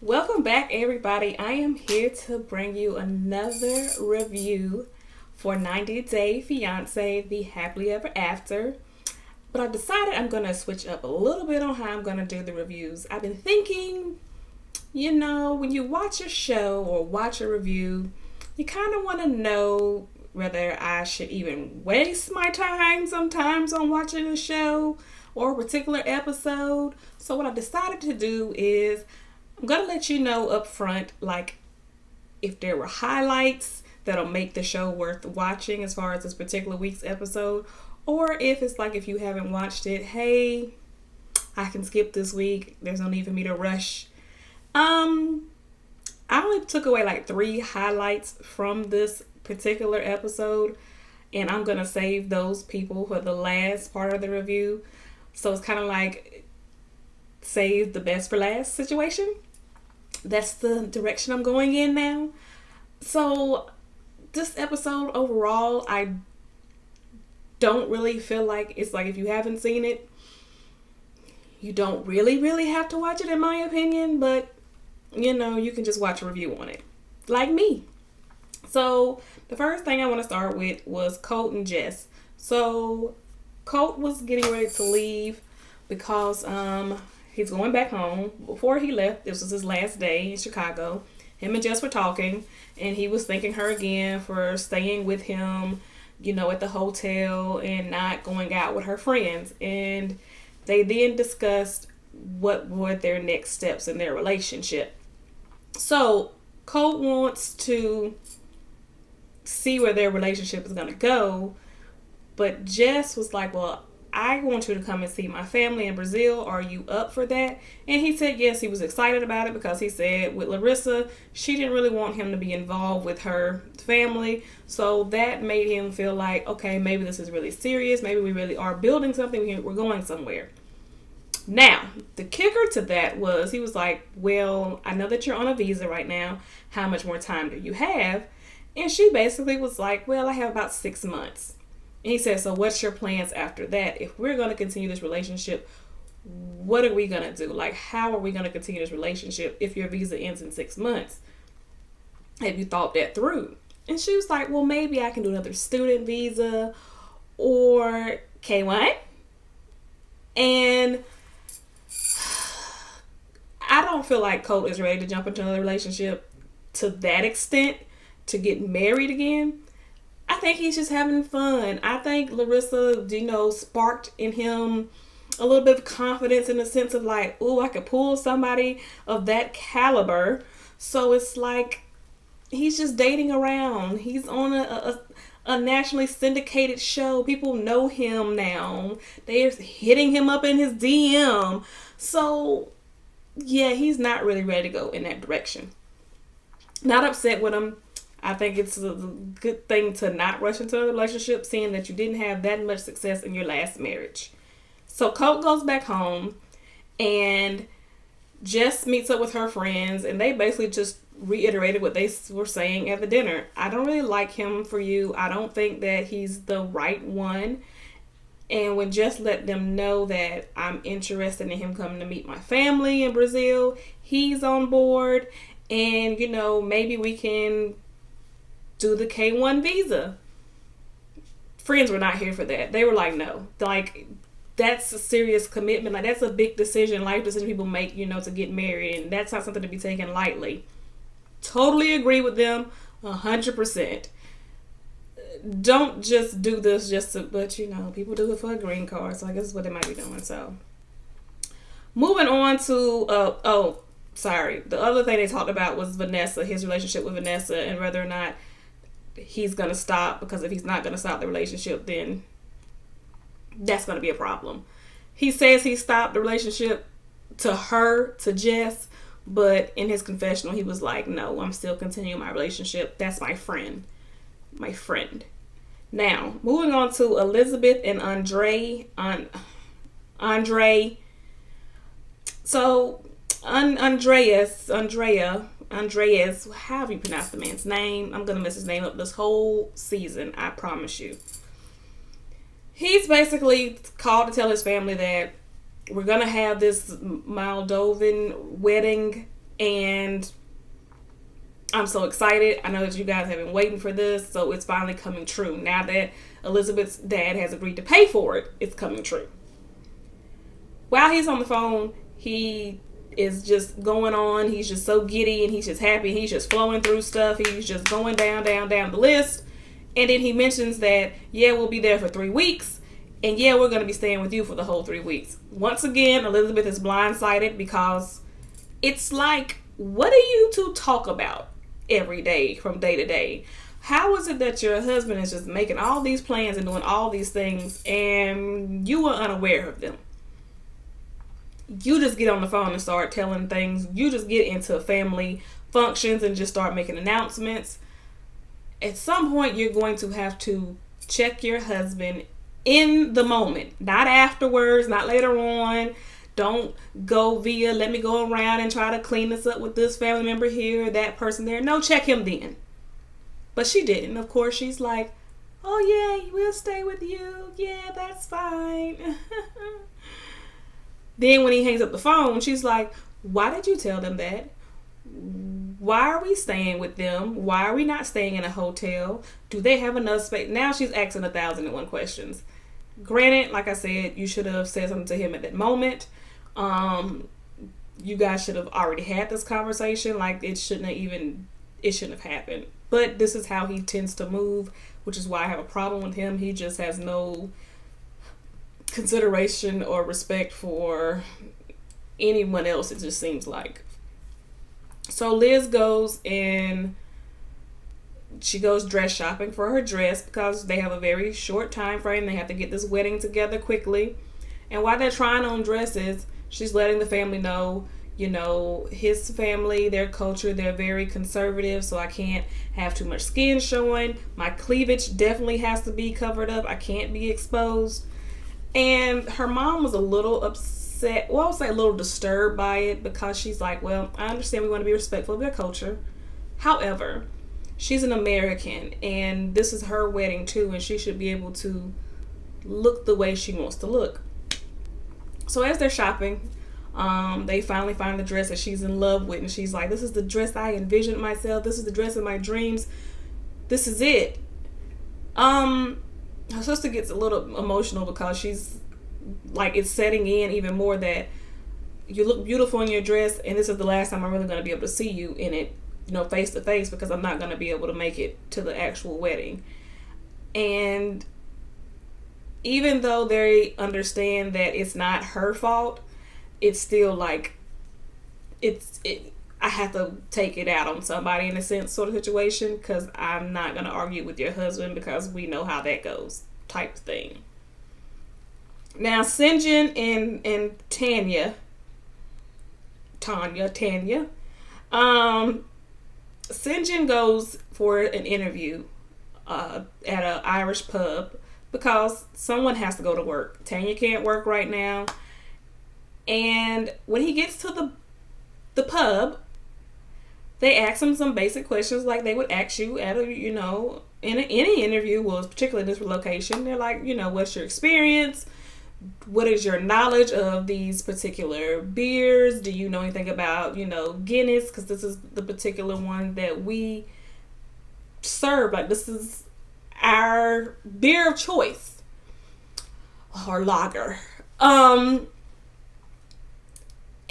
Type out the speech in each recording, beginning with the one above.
Welcome back, everybody. I am here to bring you another review for 90 Day Fiancé, the Happily Ever After. But I decided I'm going to switch up a little bit on how I'm going to do the reviews. I've been thinking, when you watch a show or watch a review, you kind of want to know whether I should even waste my time sometimes on watching a show or a particular episode. So, what I decided to do is I'm going to let you know up front, like, if there were highlights that'll make the show worth watching as far as this particular week's episode, or if it's like if you haven't watched it, hey, I can skip this week. There's no need for me to rush. I only took away like 3 highlights from this particular episode, and I'm going to save those people for the last part of the review. So it's kind of like save the best for last situation. That's the direction I'm going in now. So this episode overall, I don't really feel like it's like if you haven't seen it, you don't really have to watch it in my opinion, but you can just watch a review on it. Like me. So the first thing I want to start with was Colt and Jess. So Colt was getting ready to leave because he's going back home. Before he left, this was his last day in Chicago. Him and Jess were talking, and he was thanking her again for staying with him, at the hotel and not going out with her friends. And they then discussed what were their next steps in their relationship. So Colt wants to see where their relationship is going to go, but Jess was like, well, I want you to come and see my family in Brazil. Are you up for that? And he said yes. He was excited about it because he said with Larissa, she didn't really want him to be involved with her family. So that made him feel like, okay, maybe this is really serious. Maybe we really are building something. We're going somewhere. Now, the kicker to that was he was like, well, I know that you're on a visa right now. How much more time do you have? And she basically was like, well, I have about 6 months. And he said, so what's your plans after that? If we're going to continue this relationship, what are we going to do? Like, how are we going to continue this relationship if your visa ends in 6 months? Have you thought that through? And she was like, well, maybe I can do another student visa or K1. And I don't feel like Colt is ready to jump into another relationship to that extent, to get married again. I think he's just having fun. I think Larissa, sparked in him a little bit of confidence in the sense of like, oh, I could pull somebody of that caliber. So it's like he's just dating around. He's on a nationally syndicated show. People know him now. They're hitting him up in his DM. So yeah, he's not really ready to go in that direction. Not upset with him. I think it's a good thing to not rush into a relationship, seeing that you didn't have that much success in your last marriage. So Colt goes back home, and Jess meets up with her friends, and they basically just reiterated what they were saying at the dinner. I don't really like him for you. I don't think that he's the right one. And when Jess let them know that I'm interested in him coming to meet my family in Brazil, he's on board. And, maybe we can do the K1 visa. Friends were not here for that. They were like, no. Like, that's a serious commitment. Like, that's a big decision, life decision people make, to get married. And that's not something to be taken lightly. Totally agree with them 100%. Don't just do this but people do it for a green card. So I guess that's what they might be doing. So, moving on to, the other thing they talked about was Vanessa, his relationship with Vanessa, and whether or not he's going to stop, because if he's not going to stop the relationship, then that's going to be a problem. He says he stopped the relationship to Jess, but in his confessional, he was like, no, I'm still continuing my relationship. That's my friend. Now, moving on to Elizabeth and Andrea. So, Andreas, however you pronounce the man's name. I'm going to mess his name up this whole season, I promise you. He's basically called to tell his family that we're going to have this Moldovan wedding And I'm so excited. I know that you guys have been waiting for this, so it's finally coming true. Now that Elizabeth's dad has agreed to pay for it, it's coming true. While he's on the phone, he is just going on. He's just so giddy and he's just happy. He's just flowing through stuff. He's just going down the list. And then he mentions that, yeah, we'll be there for 3 weeks. And yeah, we're going to be staying with you for the whole 3 weeks. Once again, Elizabeth is blindsided because it's like, what do you two talk about every day from day to day? How is it that your husband is just making all these plans and doing all these things and you are unaware of them? You just get on the phone and start telling things. You just get into family functions and just start making announcements. At some point, you're going to have to check your husband in the moment, not afterwards, not later on. Don't go via, let me go around and try to clean this up with this family member here, that person there. No, check him then. But she didn't. Of course, she's like, oh yeah, we'll stay with you. Yeah, that's fine. Then when he hangs up the phone, she's like, why did you tell them that? Why are we staying with them? Why are we not staying in a hotel? Do they have enough space? Now she's asking 1,001 questions. Granted, like I said, you should have said something to him at that moment. You guys should have already had this conversation. Like, it shouldn't have happened. But this is how he tends to move, which is why I have a problem with him. He just has no consideration or respect for anyone else, it just seems like. So Liz goes and she goes dress shopping for her dress because they have a very short time frame. They have to get this wedding together quickly. And while they're trying on dresses, she's letting the family know, his family, their culture, they're very conservative, so I can't have too much skin showing. My cleavage definitely has to be covered up. I can't be exposed. And her mom was a little upset. Well, I would say a little disturbed by it because she's like, well, I understand we want to be respectful of their culture. However, she's an American and this is her wedding too, and she should be able to look the way she wants to look. So as they're shopping, they finally find the dress that she's in love with, and she's like, this is the dress I envisioned myself. This is the dress of my dreams. This is it. Her sister gets a little emotional because she's like, it's setting in even more that you look beautiful in your dress, and this is the last time I'm really going to be able to see you in it, face to face, because I'm not going to be able to make it to the actual wedding. And even though they understand that it's not her fault, it's still like, I have to take it out on somebody in a sense sort of situation, because I'm not going to argue with your husband because we know how that goes type thing. Now, Sinjin and Tanya, Sinjin goes for an interview at an Irish pub because someone has to go to work. Tanya can't work right now. And when he gets to the pub, they ask him some basic questions like they would ask you at a, in any interview, well, particularly in this location. They're like, what's your experience? What is your knowledge of these particular beers? Do you know anything about, Guinness? Because this is the particular one that we serve. Like, this is our beer of choice. Or lager.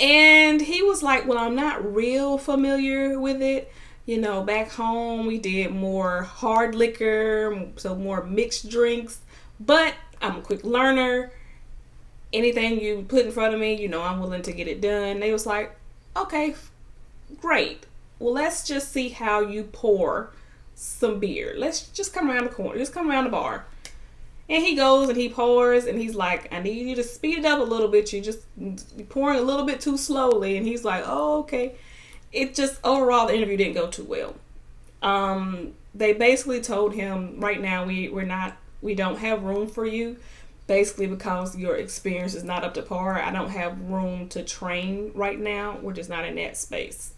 And he was like, well, I'm not real familiar with it. Back home we did more hard liquor, so more mixed drinks. But I'm a quick learner. Anything you put in front of me, I'm willing to get it done. They was like, okay, great. Well, let's just see how you pour some beer. Let's just come around the corner. Just come around the bar. And he goes and he pours, and he's like, I need you to speed it up a little bit. You're pouring a little bit too slowly. And he's like, oh, okay. It just, overall, the interview didn't go too well. They basically told him, right now, we don't have room for you. Basically because your experience is not up to par. I don't have room to train right now. We're just not in that space.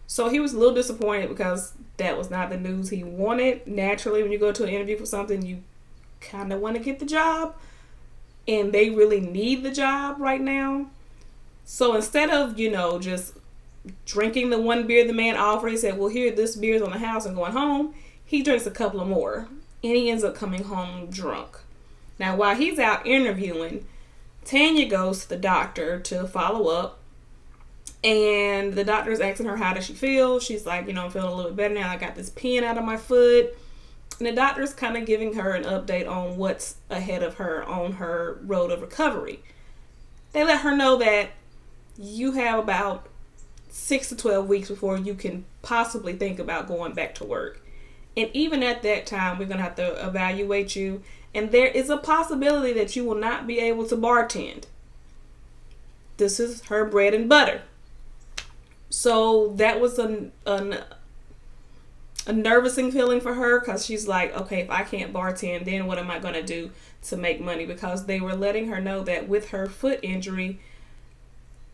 So he was a little disappointed because that was not the news he wanted. Naturally, when you go to an interview for something, you kind of want to get the job, and they really need the job right now. So instead of, just drinking the one beer the man offered. He said, well, here, this beer's on the house and going home. He drinks a couple of more, and he ends up coming home drunk. Now, while he's out interviewing, Tanya goes to the doctor to follow up, and the doctor's asking her, how does she feel? She's like, I'm feeling a little bit better now. I got this pin out of my foot. And the doctor's kind of giving her an update on what's ahead of her on her road of recovery. They let her know that you have about 6 to 12 weeks before you can possibly think about going back to work. And even at that time, we're going to have to evaluate you. And there is a possibility that you will not be able to bartend. This is her bread and butter. So that was a nervousing feeling for her, because she's like, okay, if I can't bartend, then what am I going to do to make money? Because they were letting her know that with her foot injury,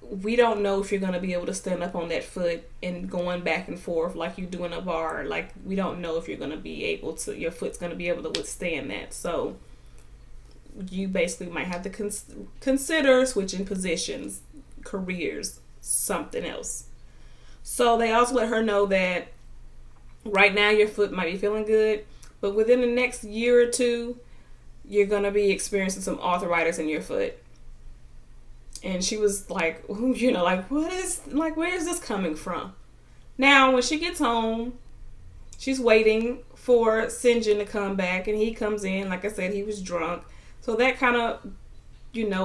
we don't know if you're going to be able to stand up on that foot and going back and forth like you do in a bar. Like, we don't know if you're going to be able to, your foot's going to be able to withstand that. So you basically might have to consider switching positions, careers, something else. So they also let her know that right now your foot might be feeling good, but within the next year or two, you're going to be experiencing some arthritis in your foot. And she was like, where is this coming from? Now, when she gets home, she's waiting for Sinjin to come back, and he comes in. Like I said, he was drunk. So that kind of,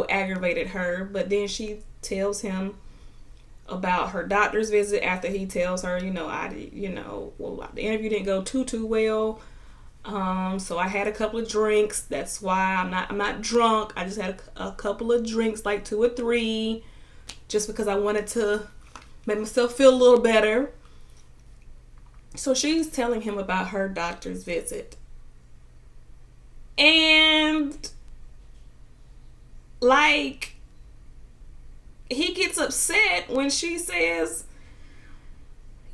aggravated her. But then she tells him about her doctor's visit after he tells her, the interview didn't go too well. So I had a couple of drinks. That's why I'm not drunk. I just had a couple of drinks, like 2 or 3, just because I wanted to make myself feel a little better. So she's telling him about her doctor's visit. And he gets upset when she says,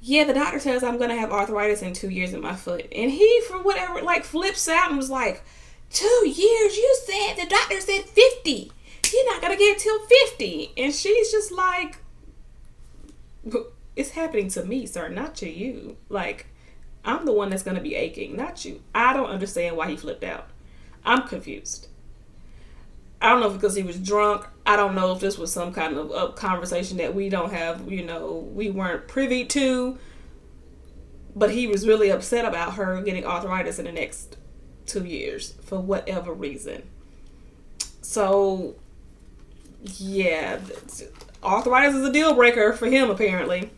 yeah, the doctor says I'm going to have arthritis in 2 years in my foot. And he, for whatever, flips out and was like, 2 years? You said, the doctor said 50. You're not going to get till 50. And she's just like, it's happening to me, sir, not to you. I'm the one that's going to be aching, not you. I don't understand why he flipped out. I'm confused. I don't know if because he was drunk. I don't know if this was some kind of conversation that we don't have, we weren't privy to. But he was really upset about her getting arthritis in the next 2 years for whatever reason. So, yeah, arthritis is a deal breaker for him, apparently.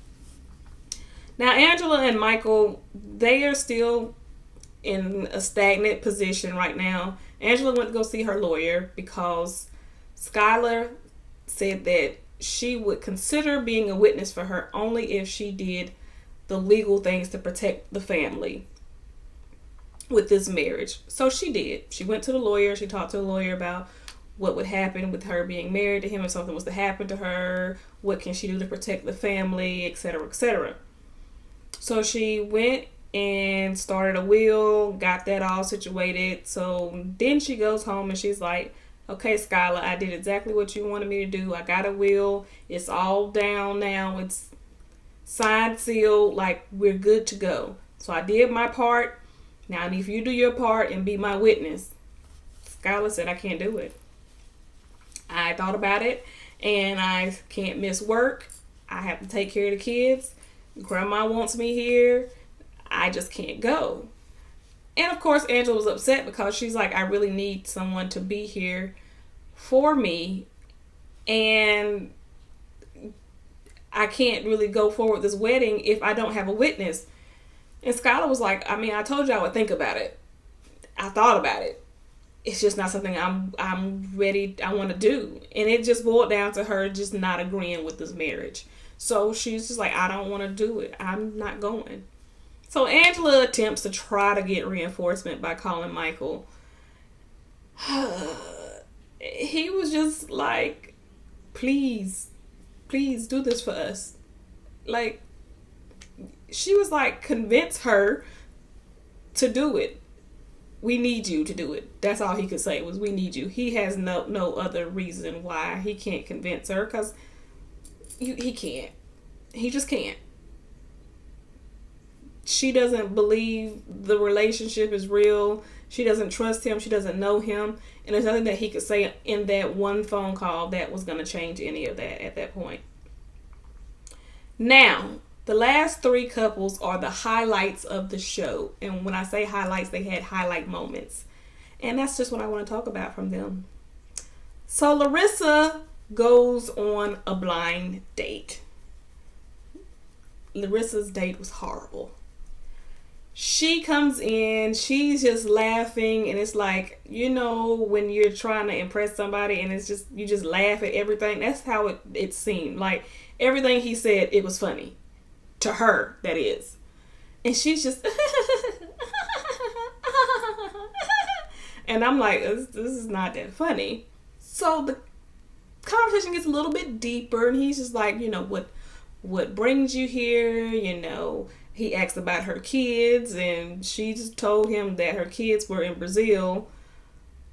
Now, Angela and Michael, they are still in a stagnant position right now. Angela went to go see her lawyer because Skylar said that she would consider being a witness for her only if she did the legal things to protect the family with this marriage. So she did. She went to the lawyer. She talked to the lawyer about what would happen with her being married to him if something was to happen to her. What can she do to protect the family, etc., etc. So she went and started a will, got that all situated. So then she goes home and she's like, okay, Skylar, I did exactly what you wanted me to do. I got a will. It's all down now. It's signed, sealed, we're good to go. So I did my part. Now I need for you to do your part and be my witness. Skylar said, I can't do it. I thought about it and I can't miss work. I have to take care of the kids. Grandma wants me here. I just can't go. And of course, Angela was upset because she's like, I really need someone to be here for me. And I can't really go forward with this wedding if I don't have a witness. And Skylar was like, I told you I would think about it. I thought about it. It's just not something I'm ready, I want to do. And it just boiled down to her just not agreeing with this marriage. So she's just like, I don't want to do it. I'm not going. So Angela attempts to try to get reinforcement by calling Michael. He was just like, please do this for us. She was like, convince her to do it. We need you to do it. That's all he could say was, we need you. He has no other reason why he can't convince her, because he can't. He just can't. She doesn't believe the relationship is real. She doesn't trust him. She doesn't know him. And there's nothing that he could say in that one phone call that was going to change any of that at that point. Now, the last three couples are the highlights of the show. And when I say highlights, they had highlight moments. And that's just what I want to talk about from them. So Larissa goes on a blind date. Larissa's date was horrible. She comes in, she's just laughing, and it's like, you know, when you're trying to impress somebody and it's just, you just laugh at everything. That's how it seemed. Like, everything he said, it was funny. To her, that is. And she's just, and I'm like, this is not that funny. So the conversation gets a little bit deeper, and he's just like, you know, what brings you here, you know. He asked about her kids, and she just told him that her kids were in Brazil.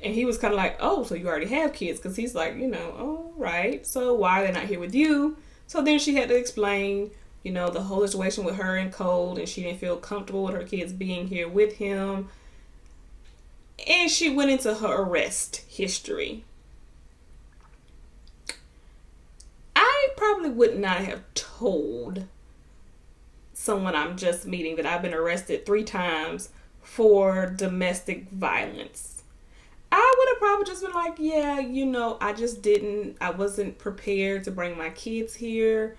And he was kind of like, oh, so you already have kids? Because he's like, you know, all right, so why are they not here with you? So then she had to explain, you know, the whole situation with her and Cole, and she didn't feel comfortable with her kids being here with him. And she went into her arrest history. I probably would not have told someone I'm just meeting that I've been arrested 3 times for domestic violence. I would have probably just been like, yeah, you know, I wasn't prepared to bring my kids here.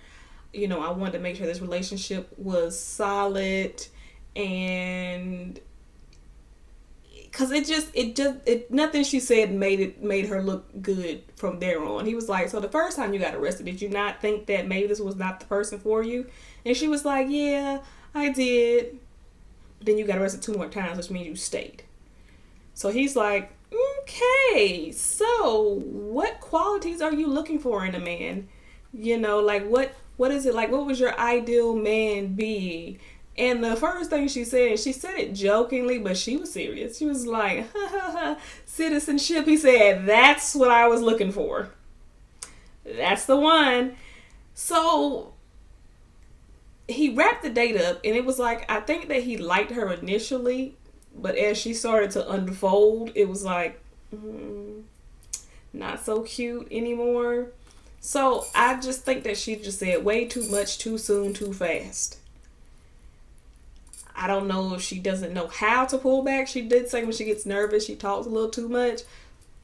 You know, I wanted to make sure this relationship was solid, and because nothing she said made her look good from there on. He was like, so the first time you got arrested, did you not think that maybe this was not the person for you? And she was like, yeah, I did. But then you got arrested 2 more times, which means you stayed. So he's like, okay, so what qualities are you looking for in a man? You know, like what is it like? What would your ideal man be? And the first thing she said it jokingly, but she was serious. She was like, ha, ha, ha, citizenship. He said, that's what I was looking for. That's the one. So he wrapped the date up, and it was like, I think that he liked her initially, but as she started to unfold, it was like, not so cute anymore. So I just think that she just said way too much, too soon, too fast. I don't know if she doesn't know how to pull back. She did say when she gets nervous, she talks a little too much.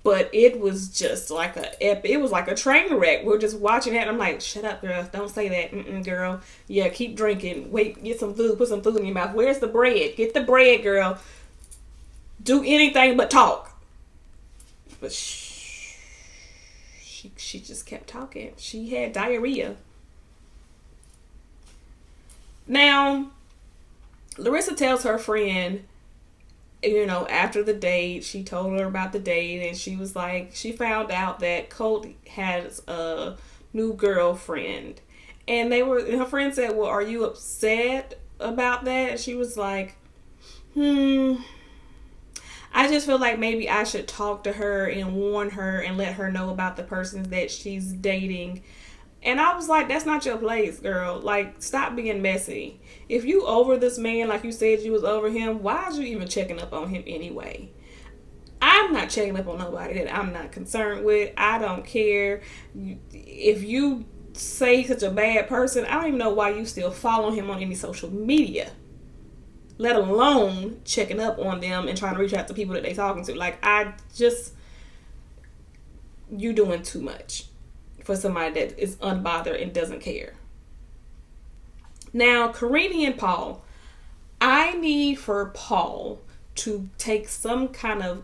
But it was just like it was like a train wreck. We're just watching it, and I'm like, shut up, girl. Don't say that. Girl. Yeah, keep drinking. Wait, get some food. Put some food in your mouth. Where's the bread? Get the bread, girl. Do anything but talk. But she just kept talking. She had diarrhea. Now, Larissa tells her friend, you know, after the date, she told her about the date, and she was like, she found out that Colt has a new girlfriend. And her friend said, well, are you upset about that? And she was like, I just feel like maybe I should talk to her and warn her and let her know about the person that she's dating. And I was like, that's not your place, girl. Like, stop being messy. If you over this man like you said you was over him, why is you even checking up on him anyway? I'm not checking up on nobody that I'm not concerned with. I don't care. If you say he's such a bad person, I don't even know why you still follow him on any social media. Let alone checking up on them and trying to reach out to people that they talking to. Like, you doing too much for somebody that is unbothered and doesn't care. Now, Karine and Paul, I need for Paul to take some kind of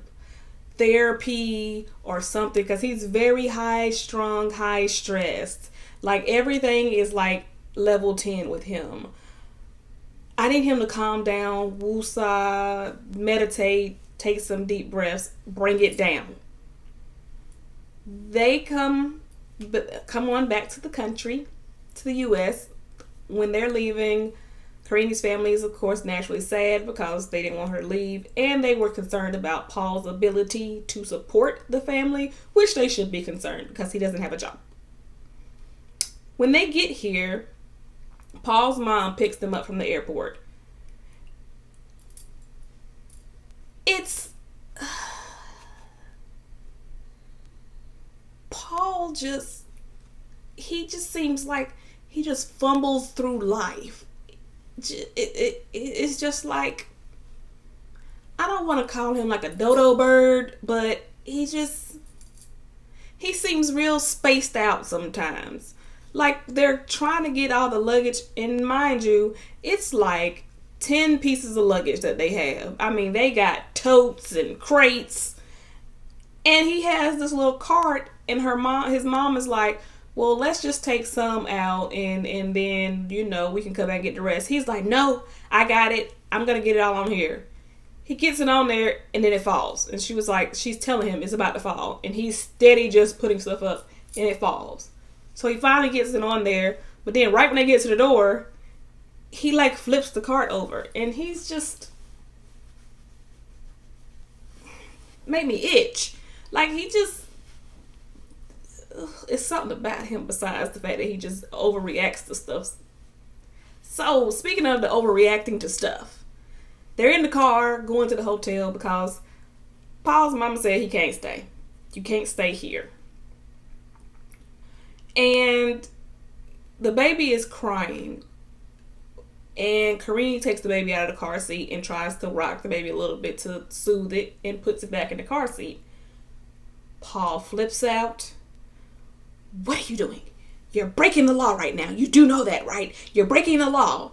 therapy or something, because he's very high strung, high stressed. Like, everything is like level 10 with him. I need him to calm down, woosah, meditate, take some deep breaths, bring it down. They come on back to the country, to the U.S. When they're leaving, Karine's family is, of course, naturally sad because they didn't want her to leave, and they were concerned about Paul's ability to support the family, which they should be concerned because he doesn't have a job. When they get here, Paul's mom picks them up from the airport. It's Paul he just seems like he just fumbles through life. It's just like, I don't want to call him like a dodo bird, but he seems real spaced out sometimes. Like they're trying to get all the luggage, and mind you, it's like 10 pieces of luggage that they have. I mean, they got totes and crates, and he has this little cart, and his mom is like, well, let's just take some out, and then, we can come back and get the rest. He's like, no, I got it. I'm going to get it all on here. He gets it on there, and then it falls. And she's telling him it's about to fall. And he's steady just putting stuff up, and it falls. So he finally gets it on there. But then right when they get to the door, he like flips the cart over. And he's just made me itch. Like it's something about him besides the fact that he just overreacts to stuff. So speaking of the overreacting to stuff, they're in the car going to the hotel because Paul's mama said he can't stay. You can't stay here. And the baby is crying. And Karine takes the baby out of the car seat and tries to rock the baby a little bit to soothe it and puts it back in the car seat. Paul flips out. What are you doing? You're breaking the law right now. You do know that, right? You're breaking the law.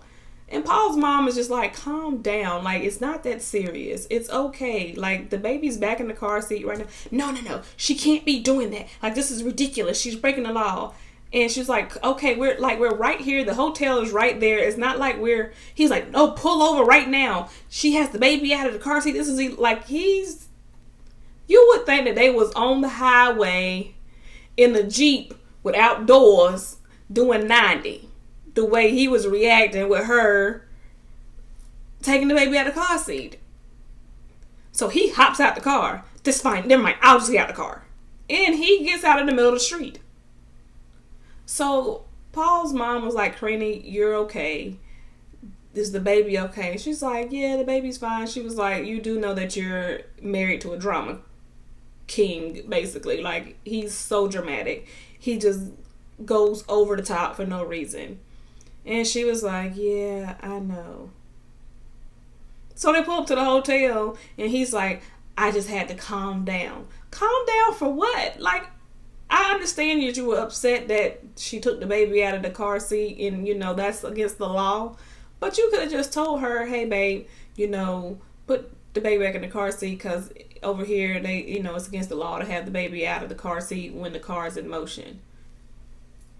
And Paul's mom is just like, calm down. Like, it's not that serious. It's okay. Like, the baby's back in the car seat right now. No. She can't be doing that. Like, this is ridiculous. She's breaking the law. And she's like, okay, we're right here. The hotel is right there. It's not like he's like, no, pull over right now. She has the baby out of the car seat. This is like, you would think that they was on the highway in the Jeep without doors doing 90. The way he was reacting with her taking the baby out of the car seat. So he hops out the car. That's fine. Never mind. I'll just get out the car. And he gets out in the middle of the street. So Paul's mom was like, Karine, you're okay. Is the baby okay? And she's like, yeah, the baby's fine. She was like, you do know that you're married to a drama king, basically. Like, he's so dramatic. He just goes over the top for no reason. And she was like, yeah, I know. So they pull up to the hotel, and he's like, I just had to calm down. Calm down for what? Like, I understand that you were upset that she took the baby out of the car seat, and, that's against the law. But you could have just told her, hey, babe, put the baby back in the car seat, because over here, it's against the law to have the baby out of the car seat when the car is in motion.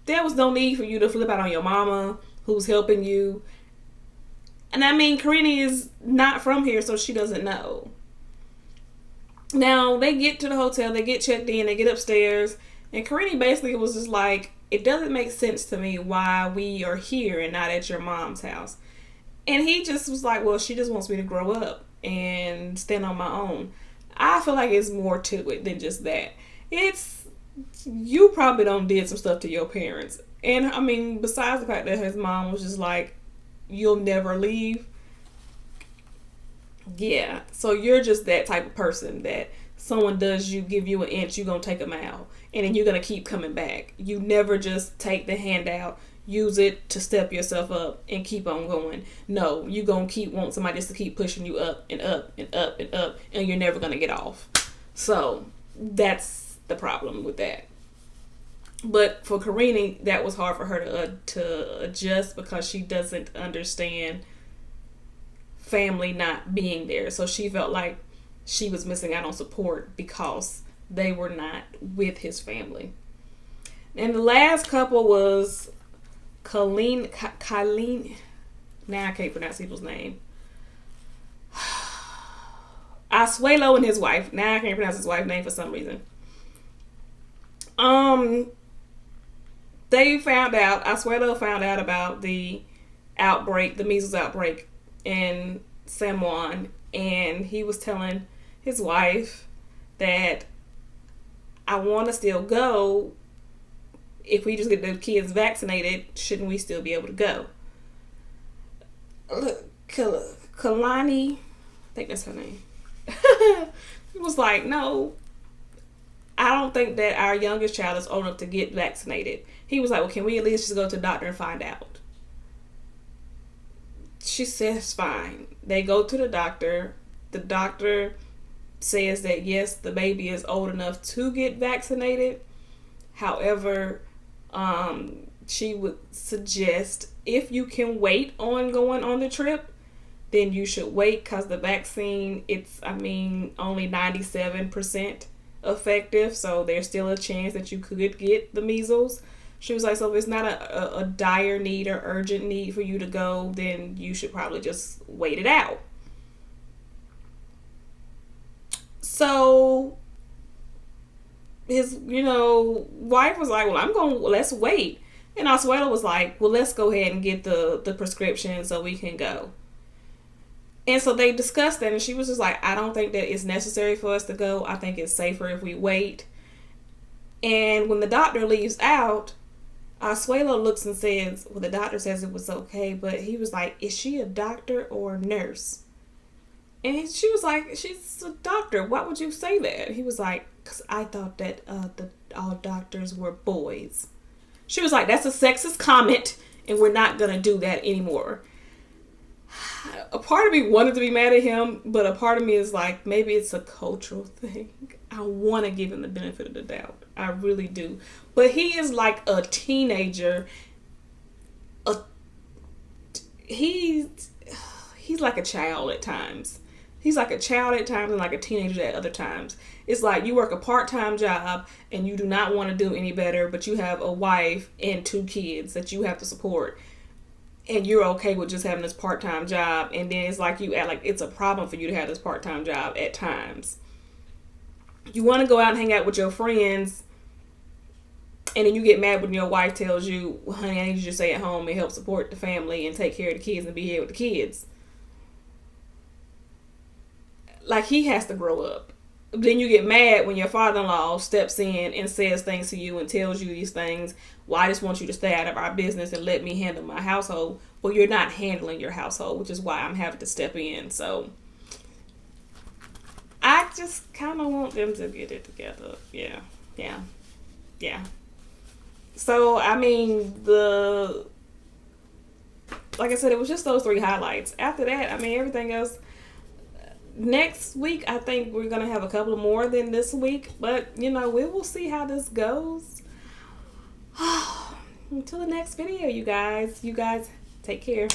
There was no need for you to flip out on your mama, who's helping you. And I mean, Karine is not from here, so she doesn't know. Now, they get to the hotel, they get checked in, they get upstairs, and Karine basically was just like, it doesn't make sense to me why we are here and not at your mom's house. And he just was like, well, she just wants me to grow up and stand on my own. I feel like it's more to it than just that. You probably did some stuff to your parents. And I mean, besides the fact that his mom was just like, you'll never leave. Yeah. So you're just that type of person that someone give you an inch, you're going to take a mile. And then you're going to keep coming back. You never just take the handout, use it to step yourself up and keep on going. No, you're going to want somebody just to keep pushing you up and up and up and up. And you're never going to get off. So that's the problem with that. But for Karine, that was hard for her to adjust because she doesn't understand family not being there. So she felt like she was missing out on support because they were not with his family. And the last couple was Colleen. Now I can't pronounce people's name. Asuelo and his wife. Now I can't pronounce his wife's name for some reason. Asuelo found out about the outbreak, the measles outbreak in San Juan, and he was telling his wife that I want to still go. If we just get the kids vaccinated, shouldn't we still be able to go? Kalani, I think that's her name. He was like, no, I don't think that our youngest child is old enough to get vaccinated. He was like, well, can we at least just go to the doctor and find out? She says, fine. They go to the doctor. The doctor says that yes, the baby is old enough to get vaccinated. However, she would suggest if you can wait on going on the trip, then you should wait, because the vaccine, it's, only 97% effective, so there's still a chance that you could get the measles. She was like, so if it's not a dire need or urgent need for you to go, then you should probably just wait it out. So his, wife was like, well, let's wait. And Oswego was like, well, let's go ahead and get the prescription so we can go. And so they discussed that, and she was just like, I don't think that it's necessary for us to go. I think it's safer if we wait. And when the doctor leaves out, Asuelo looks and says, well, the doctor says it was okay, but he was like, is she a doctor or a nurse? And she was like, she's a doctor. Why would you say that? He was like, because I thought that all doctors were boys. She was like, that's a sexist comment, and we're not going to do that anymore. A part of me wanted to be mad at him, but a part of me is like, maybe it's a cultural thing. I want to give him the benefit of the doubt. I really do. But he is like a teenager. He's like a child at times. He's like a child at times and like a teenager at other times. It's like you work a part-time job and you do not want to do any better, but you have a wife and 2 kids that you have to support. And you're okay with just having this part-time job. And then it's like you act like it's a problem for you to have this part-time job at times. You want to go out and hang out with your friends. And then you get mad when your wife tells you, well, honey, I need you to stay at home and help support the family and take care of the kids and be here with the kids. Like, he has to grow up. Then you get mad when your father-in-law steps in and says things to you and tells you these things. Well, I just want you to stay out of our business and let me handle my household. Well, you're not handling your household, which is why I'm having to step in. So I just kind of want them to get it together. Yeah. So, like I said, it was just those 3 highlights. After that, everything else. Next week, I think we're going to have a couple more than this week. But, we will see how this goes. Until the next video, you guys. You guys, take care.